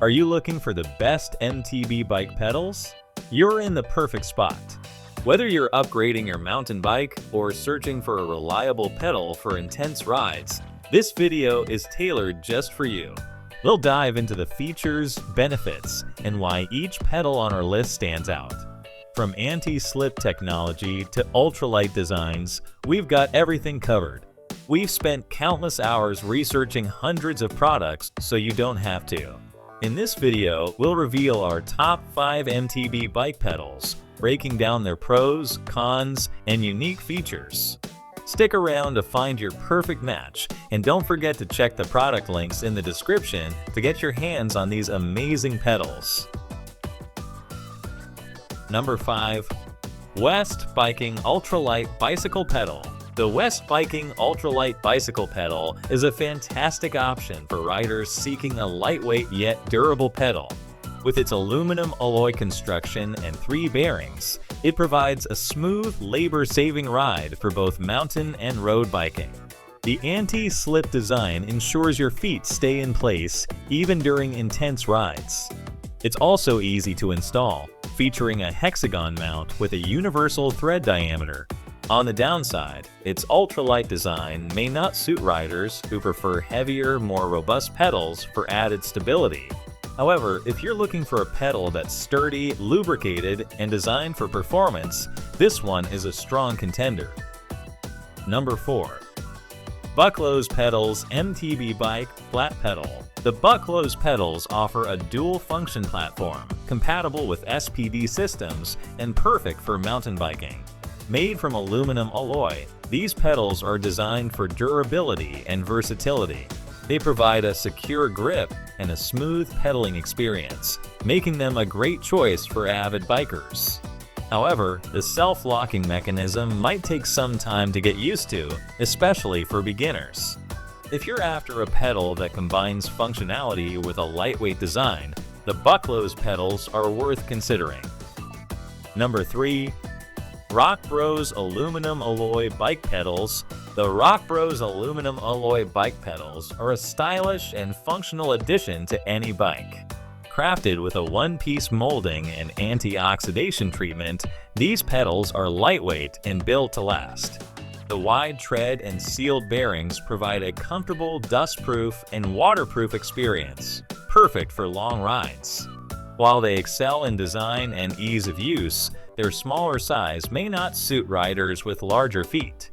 Are you looking for the best MTB bike pedals? You're in the perfect spot. Whether you're upgrading your mountain bike or searching for a reliable pedal for intense rides, this video is tailored just for you. We'll dive into the features, benefits, and why each pedal on our list stands out. From anti-slip technology to ultralight designs, we've got everything covered. We've spent countless hours researching hundreds of products so you don't have to. In this video, we'll reveal our top 5 MTB bike pedals, breaking down their pros, cons, and unique features. Stick around to find your perfect match, and don't forget to check the product links in the description to get your hands on these amazing pedals. Number 5. West Biking Ultralight Bicycle Pedal. The West Biking Ultralight Bicycle Pedal is a fantastic option for riders seeking a lightweight yet durable pedal. With its aluminum alloy construction and 3 bearings, it provides a smooth, labor-saving ride for both mountain and road biking. The anti-slip design ensures your feet stay in place even during intense rides. It's also easy to install, featuring a hexagon mount with a universal thread diameter. On the downside, its ultralight design may not suit riders who prefer heavier, more robust pedals for added stability. However, if you're looking for a pedal that's sturdy, lubricated, and designed for performance, this one is a strong contender. Number 4. BUCKLOS Pedals MTB Bike Flat Pedal. The BUCKLOS pedals offer a dual-function platform, compatible with SPD systems and perfect for mountain biking. Made from aluminum alloy, these pedals are designed for durability and versatility. They provide a secure grip and a smooth pedaling experience, making them a great choice for avid bikers. However, the self-locking mechanism might take some time to get used to, especially for beginners. If you're after a pedal that combines functionality with a lightweight design, the BUCKLOS pedals are worth considering. Number 3. ROCKBROS Aluminum Alloy Bike Pedals. The ROCKBROS aluminum alloy bike pedals are a stylish and functional addition to any bike. Crafted with a one-piece molding and anti-oxidation treatment, these pedals are lightweight and built to last. The wide tread and sealed bearings provide a comfortable, dust-proof, and waterproof experience, perfect for long rides. While they excel in design and ease of use, their smaller size may not suit riders with larger feet.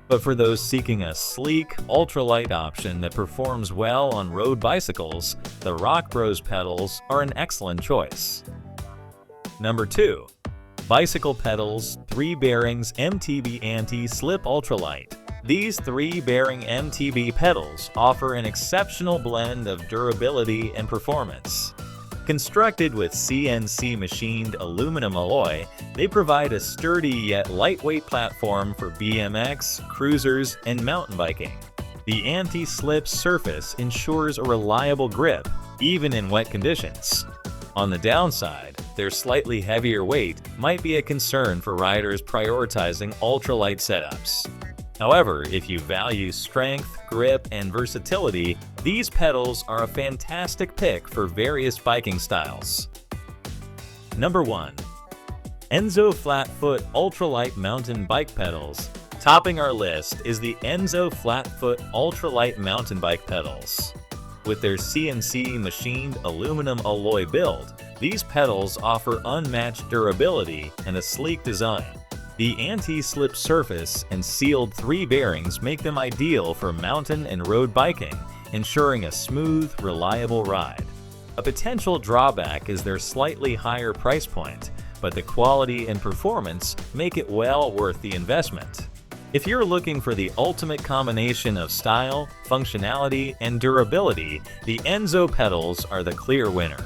But for those seeking a sleek, ultralight option that performs well on road bicycles, the ROCKBROS pedals are an excellent choice. Number 2. Bicycle Pedals 3 Bearings MTB Anti-Slip Ultralight. These 3-bearing MTB pedals offer an exceptional blend of durability and performance. Constructed with CNC machined aluminum alloy, they provide a sturdy yet lightweight platform for BMX, cruisers, and mountain biking. The anti-slip surface ensures a reliable grip, even in wet conditions. On the downside, their slightly heavier weight might be a concern for riders prioritizing ultralight setups. However, if you value strength, grip, and versatility, these pedals are a fantastic pick for various biking styles. Number 1. ENZO Flatfoot Ultralight Mountain Bike Pedals. Topping our list is the ENZO Flatfoot Ultralight Mountain Bike Pedals. With their CNC machined aluminum alloy build, these pedals offer unmatched durability and a sleek design. The anti-slip surface and sealed 3 bearings make them ideal for mountain and road biking, ensuring a smooth, reliable ride. A potential drawback is their slightly higher price point, but the quality and performance make it well worth the investment. If you're looking for the ultimate combination of style, functionality, and durability, the ENZO pedals are the clear winner.